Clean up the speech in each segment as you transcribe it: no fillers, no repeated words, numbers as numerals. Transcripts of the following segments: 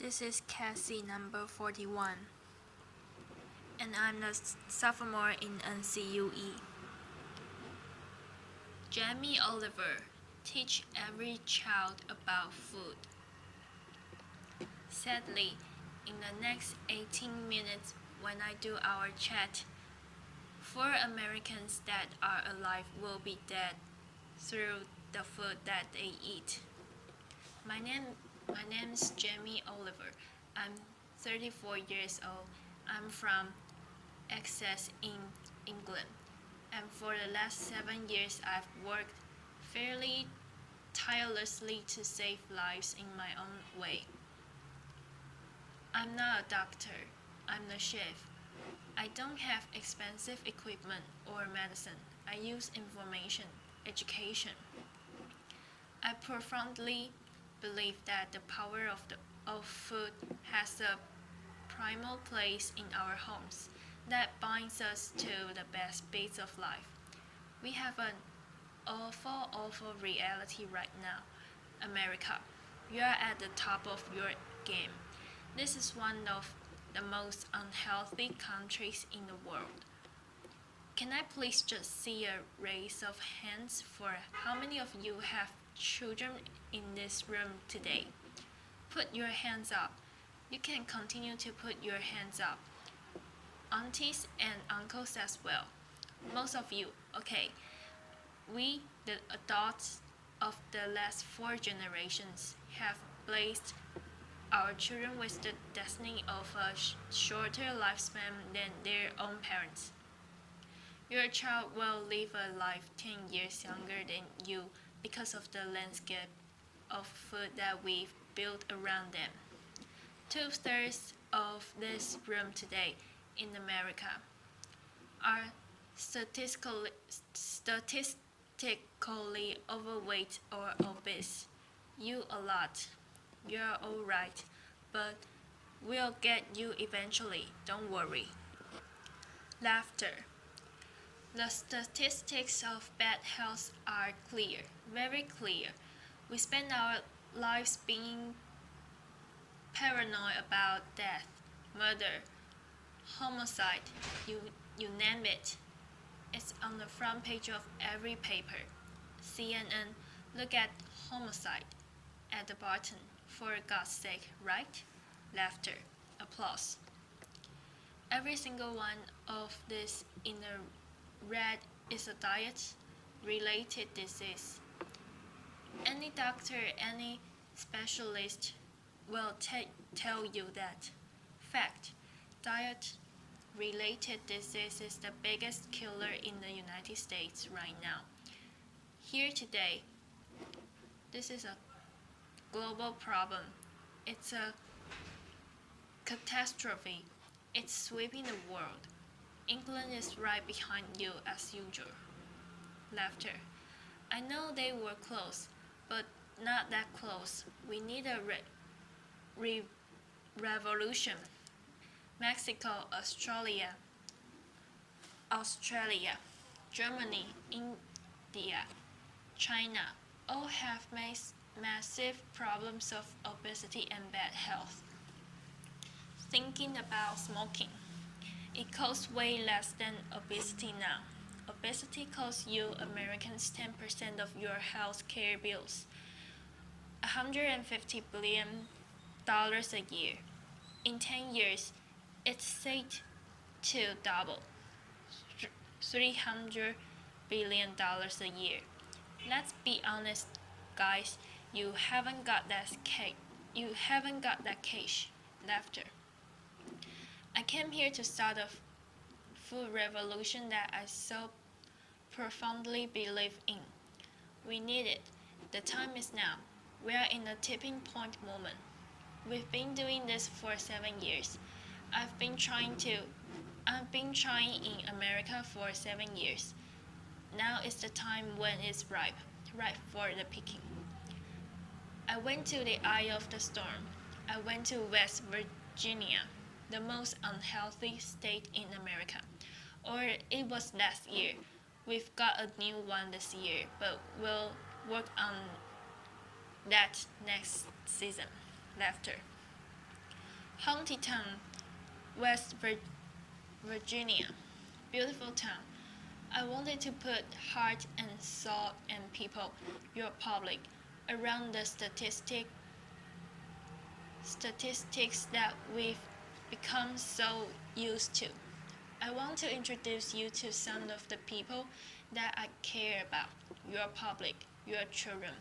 This is Cassie number 41, and I'm a sophomore in NCUE. Jamie Oliver teach every child about food. Sadly, in the next 18 minutes when I do our chat, 4 Americans that are alive will be dead through the food that they eat. My name's Jamie Oliver. I'm 34 years old. I'm from Essex in England, and for the last 7 years I've worked fairly tirelessly to save lives in my own way. I'm not a doctor. I'm the chef. I don't have expensive equipment or medicine. I use information, education. I profoundly believe that the power of food has a primal place in our homes that binds us to the best bits of life. We have an awful reality right now. America, you are at the top of your game. This is one of the most unhealthy countries in the world. Can I please just see a raise of hands for how many of you have children in this room today? Put your hands up. You can continue to put your hands up. Aunties and uncles as well. Most of you, okay. We, the adults of the last 4 generations, have blessed our children with the destiny of a shorter lifespan than their own parents. Your child will live a life 10 years younger than you because of the landscape of food that we've built around them. 2/3 of this room today in America are statistically overweight or obese. You a lot. You're all right, but we'll get you eventually. Don't worry. Laughter. The statistics of bad health are clear, very clear. We spend our lives being paranoid about death, murder, homicide, you name it. It's on the front page of every paper. CNN, look at homicide. At the bottom, for God's sake, right? Laughter, applause. Every single one of these in the red is a diet-related disease. Any doctor, any specialist will tell you that. Fact, diet-related disease is the biggest killer in the United States right now. Here today, this is a global problem. It's a catastrophe. It's sweeping the world. England is right behind you as usual. Laughter. I know they were close, but not that close. We need a revolution. Mexico, Australia, Germany, India, China all have massive problems of obesity and bad health. Thinking about smoking. It costs way less than obesity now. Obesity costs you Americans 10% of your health care bills. $150 billion a year. In 10 years, it's set to double. $300 billion a year. Let's be honest, guys, you haven't got that cash. Laughter. I came here to start a food revolution that I so profoundly believe in. We need it. The time is now. We are in a tipping point moment. We've been doing this for 7 years. I've been trying in America for 7 years. Now is the time when it's ripe for the picking. I went to the eye of the storm. I went to West Virginia, the most unhealthy state in America. Or it was last year. We've got a new one this year, but we'll work on that next season. Laughter. Huntington, Virginia. Beautiful town. I wanted to put heart and soul and people, your public, around the statistics that we've become so used to. I want to introduce you to some of the people that I care about, your public, your children.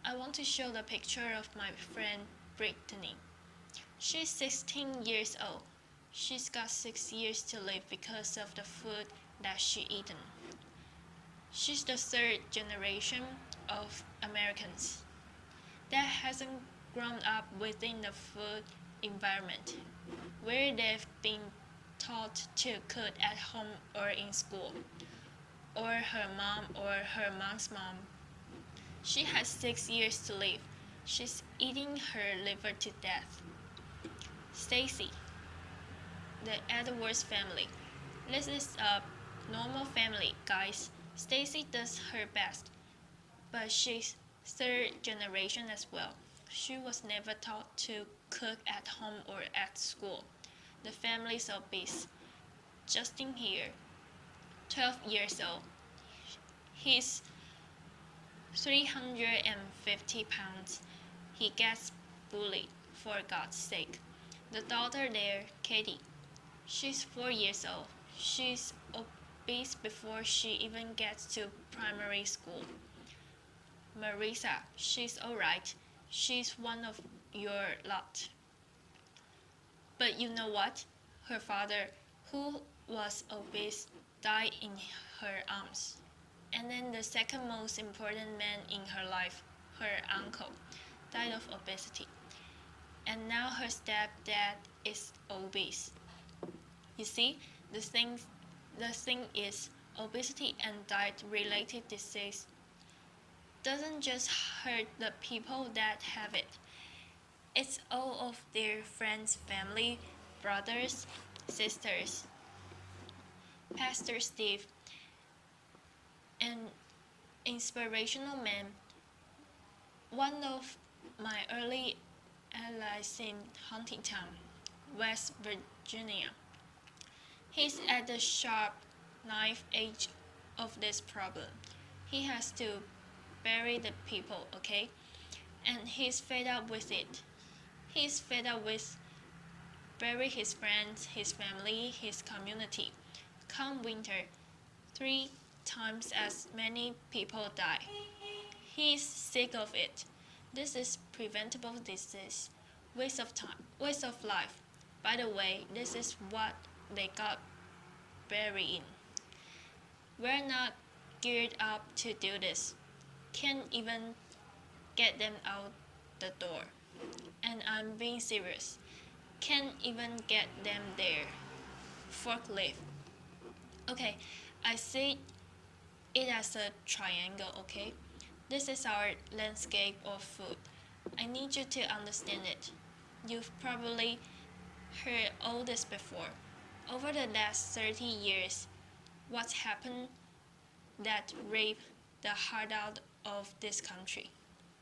I want to show the picture of my friend Brittany. She's 16 years old. She's got 6 years to live because of the food that she eaten. She's the third generation of Americans that hasn't grown up within the food environment where they've been taught to cook at home or in school, or her mom or her mom's mom. She has 6 years to live. She's eating her liver to death. Stacy, the Edwards family. This is a normal family, guys. Stacy does her best, but she's third generation as well. She was never taught to cook at home or at school. The family's obese. Justin here, 12 years old. He's 350 pounds. He gets bullied, for God's sake. The daughter there, Katie, she's 4 years old. She's obese before she even gets to primary school. Marisa, she's alright. She's one of your lot. But you know what? Her father, who was obese, died in her arms. And then the second most important man in her life, her uncle, died of obesity. And now her stepdad is obese. You see, the thing is, obesity and diet-related disease doesn't just hurt the people that have it. It's all of their friends, family, brothers, sisters. Pastor Steve, an inspirational man, one of my early allies in Huntington, West Virginia. He's at the sharp knife edge of this problem. He has to bury the people, okay? And he's fed up with it. He's fed up with bury his friends, his family, his community. Come winter, 3 times as many people die. He's sick of it. This is preventable disease, waste of time, waste of life. By the way, this is what they got buried in. We're not geared up to do this. Can't even get them out the door. And I'm being serious. Can't even get them there. Forklift. Okay, I see it as a triangle, okay? This is our landscape of food. I need you to understand it. You've probably heard all this before. Over the last 30 years, what's happened that raped the heart out of this country?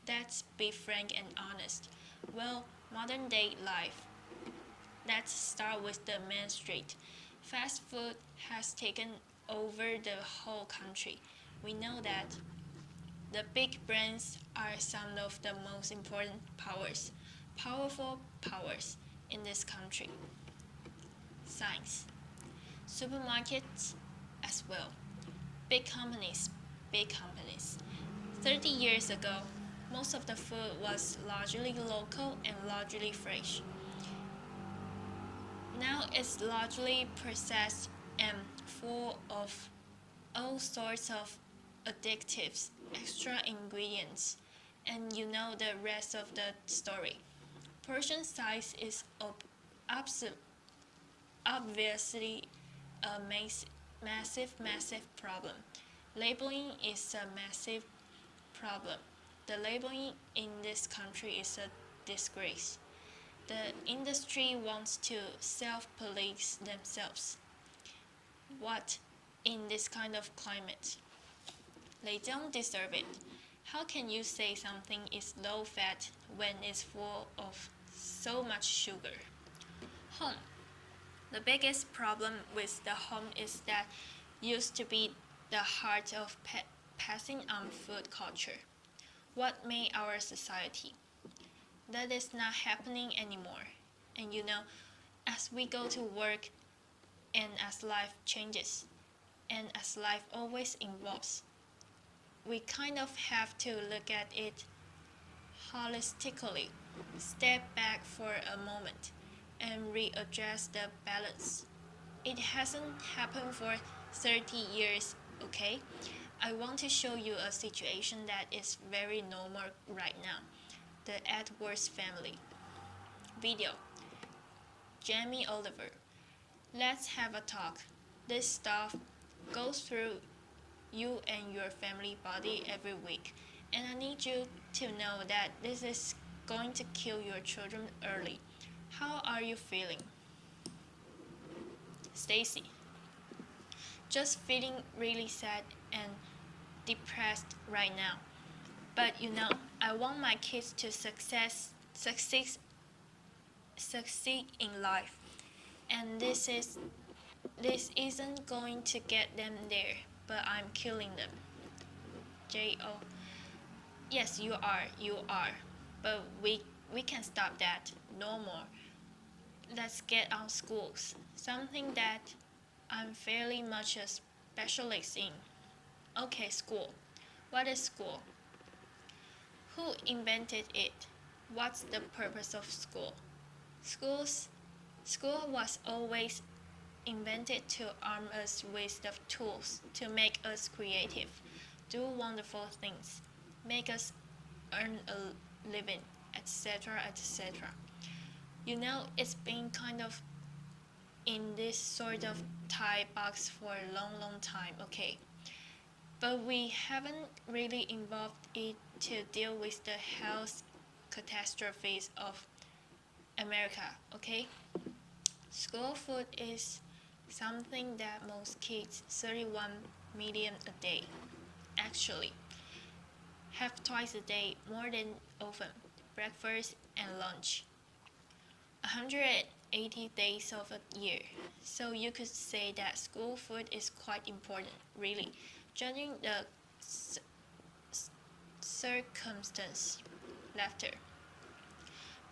Let's be frank and honest. Well, modern day life. Let's start with the main street. Fast food has taken over the whole country. We know that. The big brands are some of the most important powers, powerful powers in this country. Science. Supermarkets as well. Big companies, big companies. 30 years ago, most of the food was largely local and largely fresh. Now it's largely processed and full of all sorts of additives, extra ingredients, and you know the rest of the story. Portion size is obviously a massive problem. Labeling is a massive problem. The labeling in this country is a disgrace. The industry wants to self-police themselves. What in this kind of climate? They don't deserve it. How can you say something is low fat when it's full of so much sugar? Home. The biggest problem with the home is that used to be the heart of passing on food culture. What made our society? That is not happening anymore. And as we go to work and as life changes, and as life always evolves, we kind of have to look at it holistically, step back for a moment, and readjust the balance. It hasn't happened for 30 years, okay? I want to show you a situation that is very normal right now. The Edwards family. Video. Jamie Oliver. Let's have a talk. This stuff goes through you and your family body every week, and I need you to know that this is going to kill your children early. How are you feeling? Stacy. Just feeling really sad and depressed right now. But I want my kids to succeed in life. And this isn't going to get them there, but I'm killing them. J.O. Yes, you are. But we can stop that. No more. Let's get on schools. Something that I'm fairly much a specialist in. Okay, school. What is school? Who invented it? What's the purpose of school? School was always invented to arm us with the tools to make us creative, do wonderful things, make us earn a living, etc., etc. It's been kind of in this sort of tie box for a long, long time, okay? But we haven't really involved it to deal with the health catastrophes of America, okay? School food is something that most kids, 31 million a day, actually, have twice a day more than often, breakfast and lunch. 180 days of a year. So you could say that school food is quite important, really, judging the circumstance. Laughter.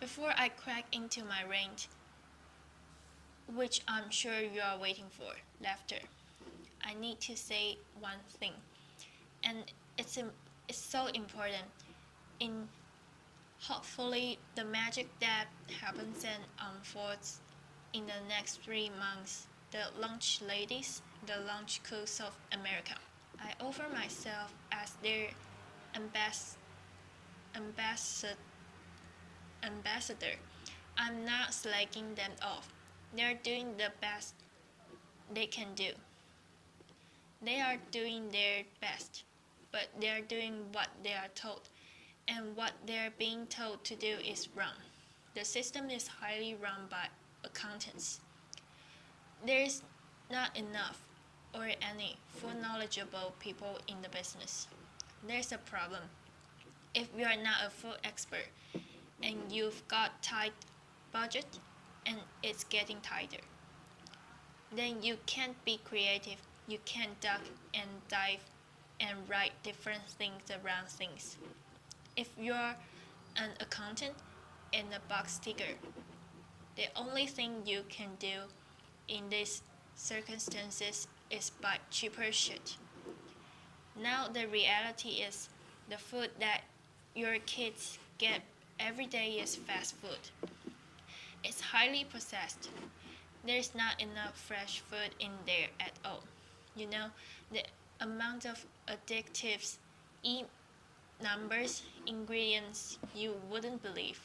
Before I crack into my rant, which I'm sure you are waiting for, laughter, I need to say one thing, and it's so important. In hopefully the magic that happens and unfolds in the next 3 months, the lunch ladies, the lunch cooks of America. I offer myself as their ambassador. I'm not slagging them off. They're doing the best they can do. They are doing their best, but they're doing what they are told, and what they're being told to do is wrong. The system is highly run by accountants. There is not enough or any full knowledgeable people in the business. There's a problem. If you are not a full expert and you've got tight budget and it's getting tighter, then you can't be creative. You can't duck and dive and write different things around things. If you're an accountant and a box ticker, the only thing you can do in these circumstances is buy cheaper shit. Now the reality is the food that your kids get every day is fast food. It's highly processed. There's not enough fresh food in there at all. The amount of additives, numbers, ingredients you wouldn't believe.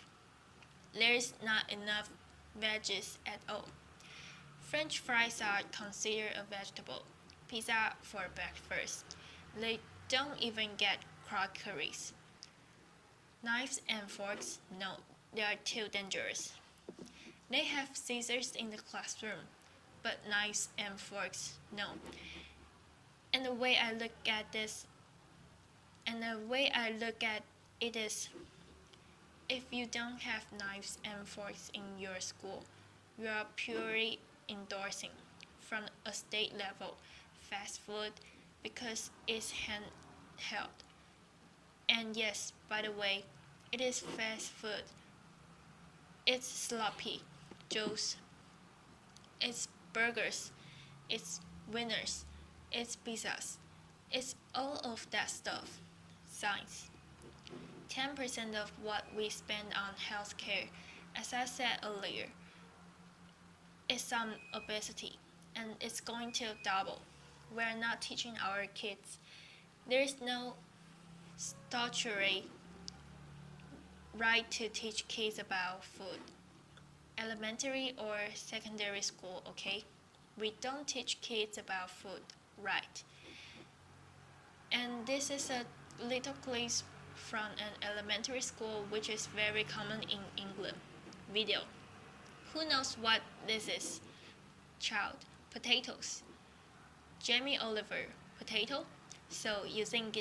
There's not enough veggies at all. French fries are considered a vegetable. Pizza for breakfast. They don't even get crockeries. Knives and forks, no, they are too dangerous. They have scissors in the classroom, but knives and forks, no. And the way I look at it is, if you don't have knives and forks in your school, You are purely endorsing from a state level fast food because it's handheld. And yes, by the way, it is fast food. It's sloppy joes, it's burgers, it's winners, it's pizzas, it's all of that stuff. Science. 10% of what we spend on healthcare, as I said earlier, is on obesity, and it's going to double. We're not teaching our kids. There's no statutory right to teach kids about food. Elementary or secondary school, okay? We don't teach kids about food, right? And this is a little clip from an elementary school which is very common in England. Video. Who knows what this is? Child. Potatoes. Jamie Oliver. Potato? So you think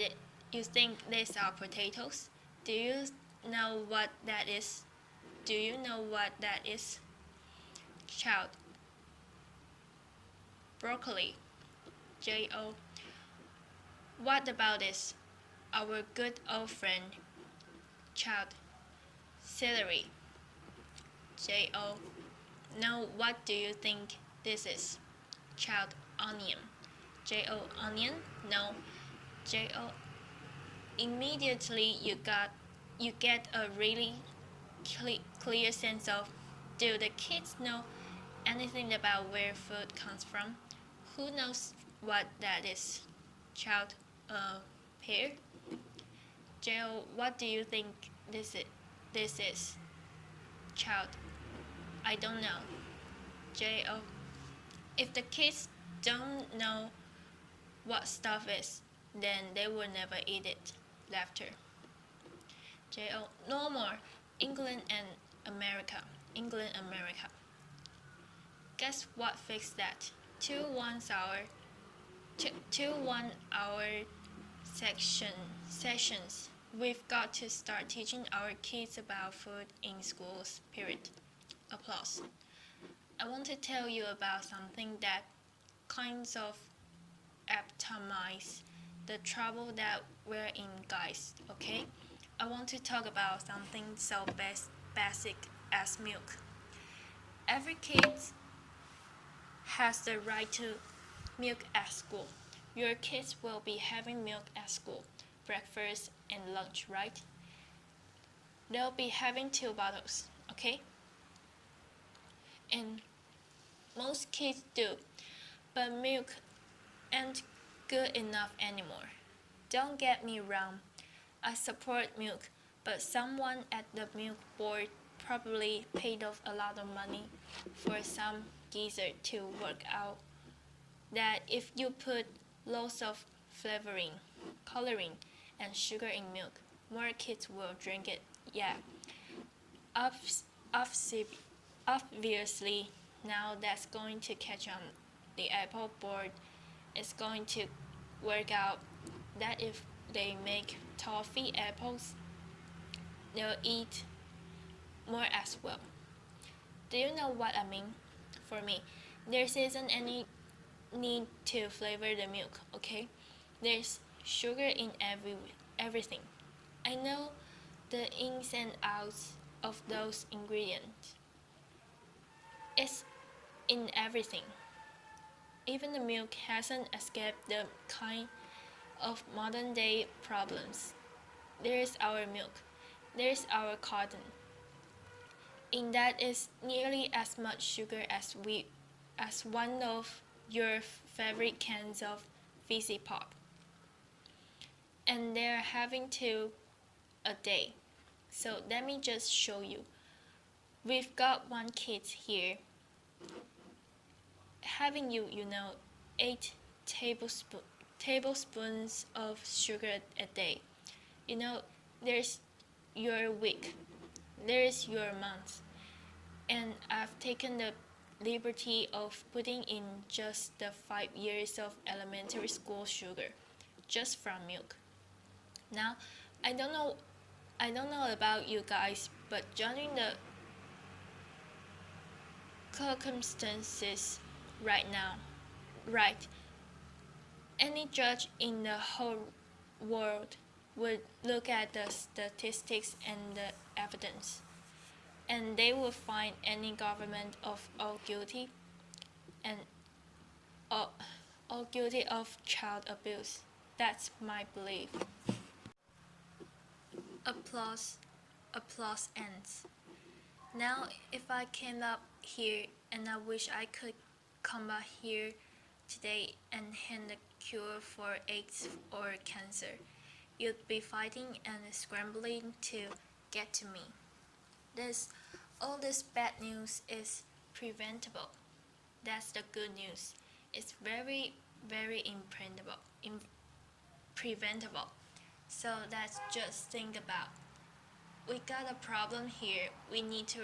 these are potatoes? Do you know what that is? Do you know what that is? Child. Broccoli. J-O. What about this? Our good old friend. Child. Celery. J-O. Now what do you think this is? Child. Onion. J-O. Onion? No. J-O. Immediately you get a really clear sense of, do the kids know anything about where food comes from? Who knows what that is? Child. Pear. Jill, what do you think this is? Child. I don't know. J.O. If the kids don't know what stuff is, then they will never eat it. Laughter. J.O. No more. England and America. England, America. Guess what fixed that? 2 1 hour sessions. We've got to start teaching our kids about food in schools, period. Applause. I want to tell you about something that kinds of epitomize the trouble that we're in, guys, okay? I want to talk about something so basic as milk. Every kid has the right to milk at school. Your kids will be having milk at school, breakfast and lunch, right? They'll be having 2 bottles, okay? And most kids do, but milk ain't good enough anymore. Don't get me wrong, I support milk, but someone at the milk board probably paid off a lot of money for some geezer to work out that if you put lots of flavoring, coloring, and sugar in milk, more kids will drink it. Yeah. Obviously, now that's going to catch on. The Apple board is going to work out that if they make toffee apples, they'll eat more as well. Do you know what I mean? For me, there isn't any need to flavor the milk, okay? There's sugar in everything. I know the ins and outs of those ingredients. It's in everything. Even the milk hasn't escaped the kind of modern day problems. There's our milk. There's our cotton. In that is nearly as much sugar as one of your favorite cans of fizzy pop. And they're having 2 a day. So let me just show you. We've got one kid here having 8 tablespoons of sugar a day. There's your week, there's your month, and I've taken the liberty of putting in just the 5 years of elementary school sugar, just from milk. Now, I don't know about you guys, but judging the circumstances right now. Right. Any judge in the whole world would look at the statistics and the evidence, and they will find any government of all guilty and all, all guilty of child abuse. That's my belief. Applause, applause ends. Now, if I came up here and I wish I could come up here today and hand a cure for AIDS or cancer, you'd be fighting and scrambling to get to me. All this bad news is preventable. That's the good news. It's very, very preventable. So let's just think about. We got a problem here. We need to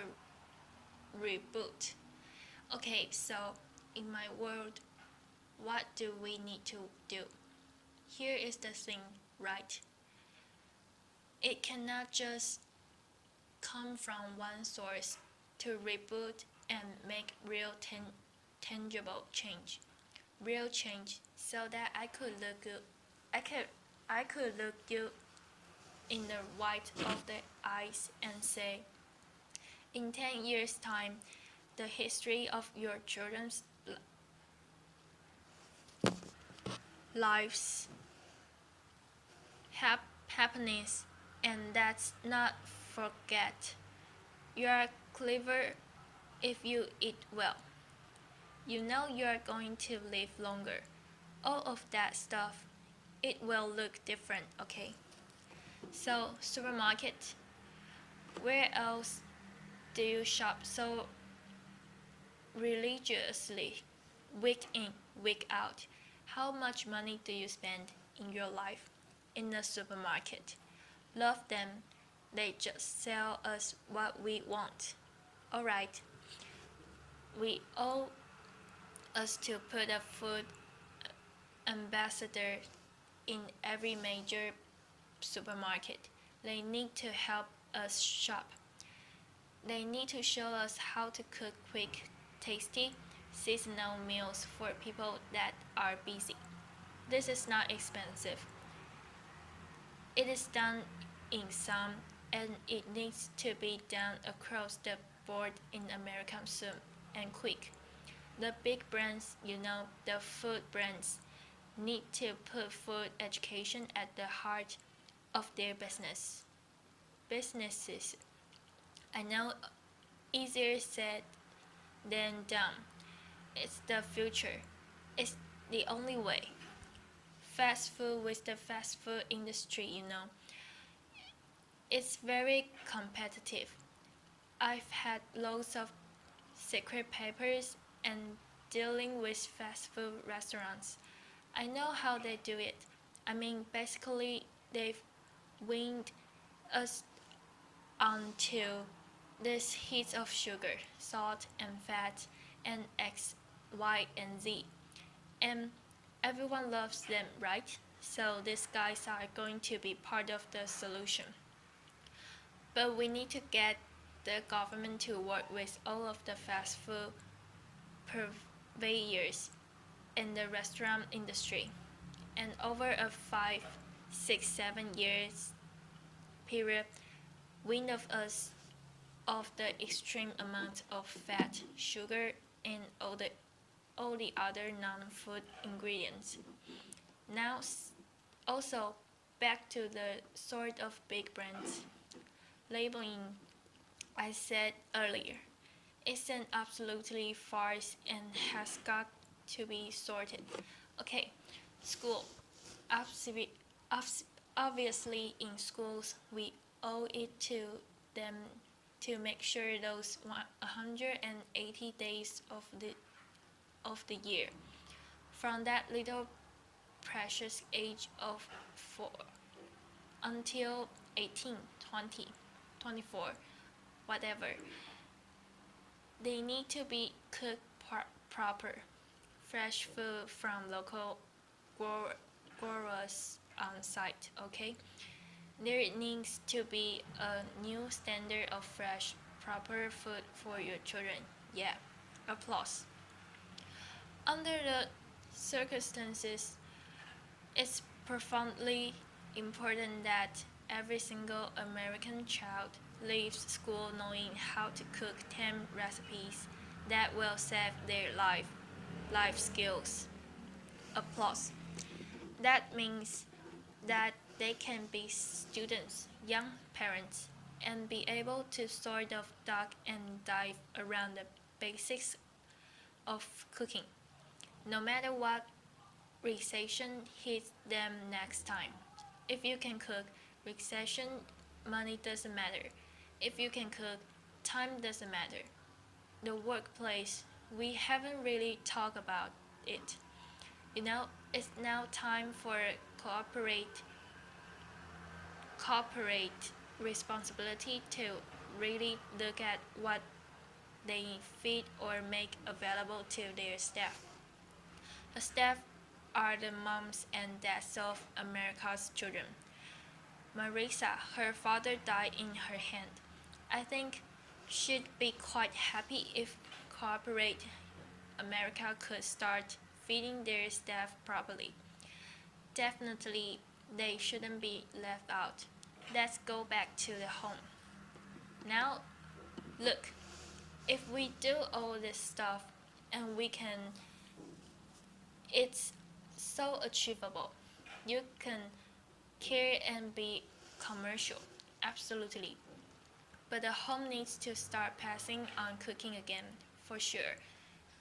reboot. Okay, so in my world, what do we need to do? Here is the thing, right? It cannot just come from one source to reboot and make real tangible change. Real change so that I could look good. I could look you in the white of the eyes and say, in 10 years' time, the history of your children's lives, happiness, and that's not forget. You are clever if you eat well. You know you are going to live longer. All of that stuff, it will look different, okay? So, supermarket, where else do you shop so religiously, week in, week out? How much money do you spend in your life in the supermarket? Love them, they just sell us what we want. Alright, we owe us to put a food ambassador in every major supermarket. They need to help us shop. They need to show us how to cook quick, tasty, seasonal meals for people that are busy. This is not expensive. It is done in some, and it needs to be done across the board in America soon and quick. The big brands, the food brands, need to put food education at the heart of their businesses. I know easier said than done. It's the future. It's the only way. Fast food with the fast food industry, it's very competitive. I've had loads of secret papers and dealing with fast food restaurants. I know how they do it. I mean, basically, they've weaned us onto these heaps of sugar, salt, and fat, and X, Y, and Z. And everyone loves them, right? So these guys are going to be part of the solution. But we need to get the government to work with all of the fast food purveyors in the restaurant industry. And over a 5, 6, 7 years period, wean of us of the extreme amount of fat, sugar, and all the other non-food ingredients. Now, also back to the sort of big brands. Labeling, I said earlier, is an absolutely farce and has got to be sorted. Okay, school. Obviously, in schools, we owe it to them to make sure those 180 days of the year, from that little precious age of 4 until 18, 20, 24, whatever, they need to be cooked proper. Fresh food from local growers on site, okay? There needs to be a new standard of fresh, proper food for your children. Yeah. Applause. Under the circumstances, it's profoundly important that every single American child leaves school knowing how to cook 10 recipes that will save their life skills. Applause. That means that they can be students, young parents, and be able to sort of duck and dive around the basics of cooking, no matter what recession hits them next time. If you can cook, recession money doesn't matter. If you can cook, time doesn't matter. The workplace, we haven't really talked about it. It's now time for corporate corporate responsibility to really look at what they feed or make available to their staff. The staff are the moms and dads of America's children. Marisa, her father died in her hand. I think she'd be quite happy if corporate America could start feeding their staff properly. Definitely, they shouldn't be left out. Let's go back to the home. Now, look, if we do all this stuff and we can, it's so achievable. You can care and be commercial, absolutely. But the home needs to start passing on cooking again, for sure.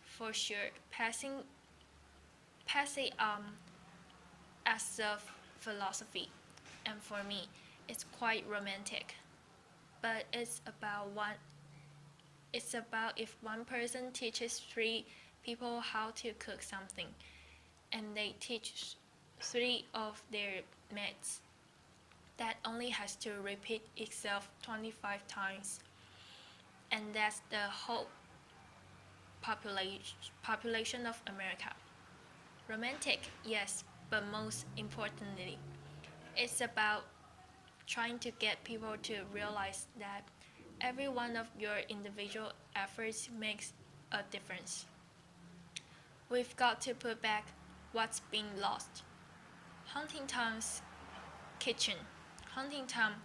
For sure, pass it as a philosophy, and for me, it's quite romantic. But it's about if one person teaches three people how to cook something, and they teach three of their mates. That only has to repeat itself 25 times, and that's the whole population of America. Romantic, yes, but most importantly, it's about trying to get people to realize that every one of your individual efforts makes a difference. We've got to put back what's being lost. Huntington's Kitchen, Huntington,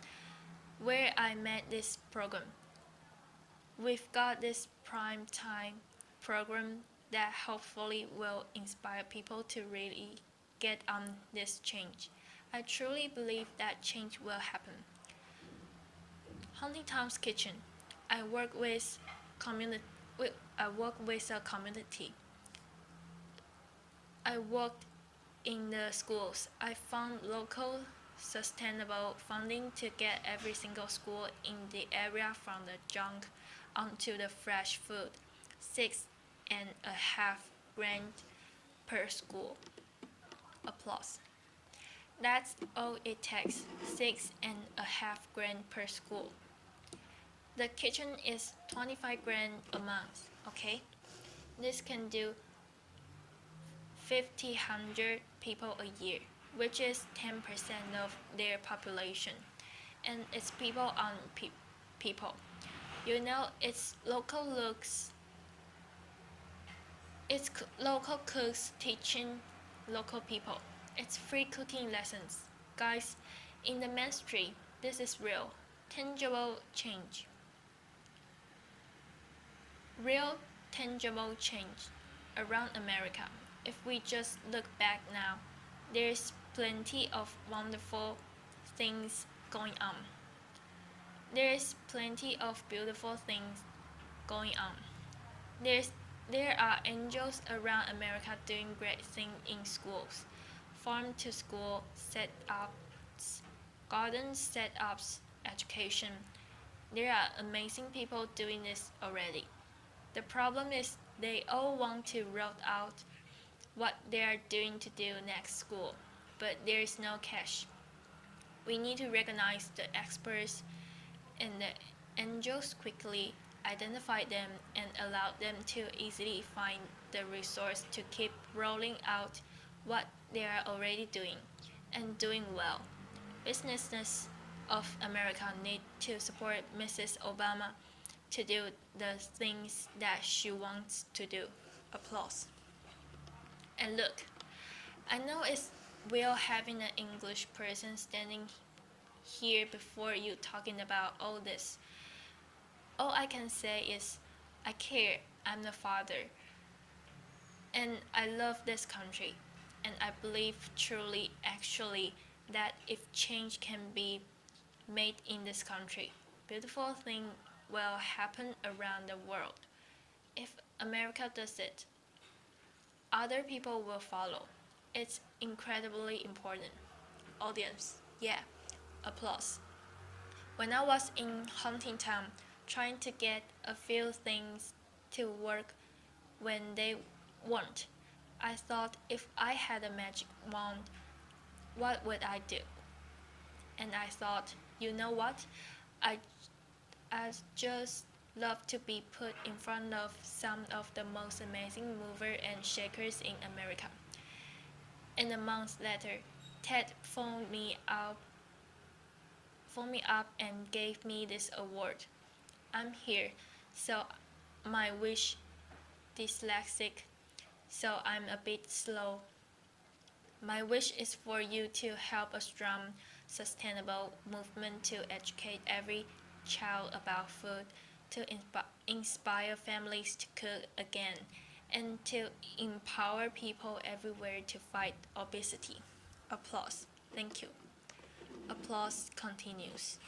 where I made this program. We've got this prime time program that hopefully will inspire people to really get on this change. I truly believe that change will happen. Huntington's Kitchen. I work with community. I work with a community. I worked in the schools. I found local sustainable funding to get every single school in the area from the junk onto the fresh food. 6.5 grand per school. Applause. That's all it takes, 6.5 grand per school. The kitchen is 25 grand a month, okay? This can do 1,500 people a year, which is 10% of their population. And it's people on people. It's local cooks teaching local people. It's free cooking lessons. Guys, in the mainstream, this is real, tangible change. Real, tangible change around America. If we just look back now, there's plenty of wonderful things going on. There's plenty of beautiful things going on. There are angels around America doing great things in schools, farm to school setups, garden setups, education. There are amazing people doing this already. The problem is they all want to roll out what they are doing to do next school, but there is no cash. We need to recognize the experts and the angels quickly, identify them, and allow them to easily find the resource to keep rolling out what they are already doing and doing well. Businesses of America need to support Mrs. Obama to do the things that she wants to do. Applause. And look, I know it's weird having an English person standing here before you talking about all this. All I can say is, I care, I'm the father, and I love this country, and I believe truly, actually, that if change can be made in this country, beautiful things will happen around the world. If America does it, other people will follow. It's incredibly important. Audience, yeah, applause. When I was in Huntington trying to get a few things to work when they weren't, I thought if I had a magic wand, what would I do? And I thought, you know what? I, I just love to be put in front of some of the most amazing movers and shakers in America. And a month later, Ted phoned me up and gave me this award. I'm here, so my wish dyslexic, so I'm a bit slow. My wish is for you to help a strong, sustainable movement to educate every child about food, to inspire families to cook again, and to empower people everywhere to fight obesity. Applause. Thank you. Applause continues.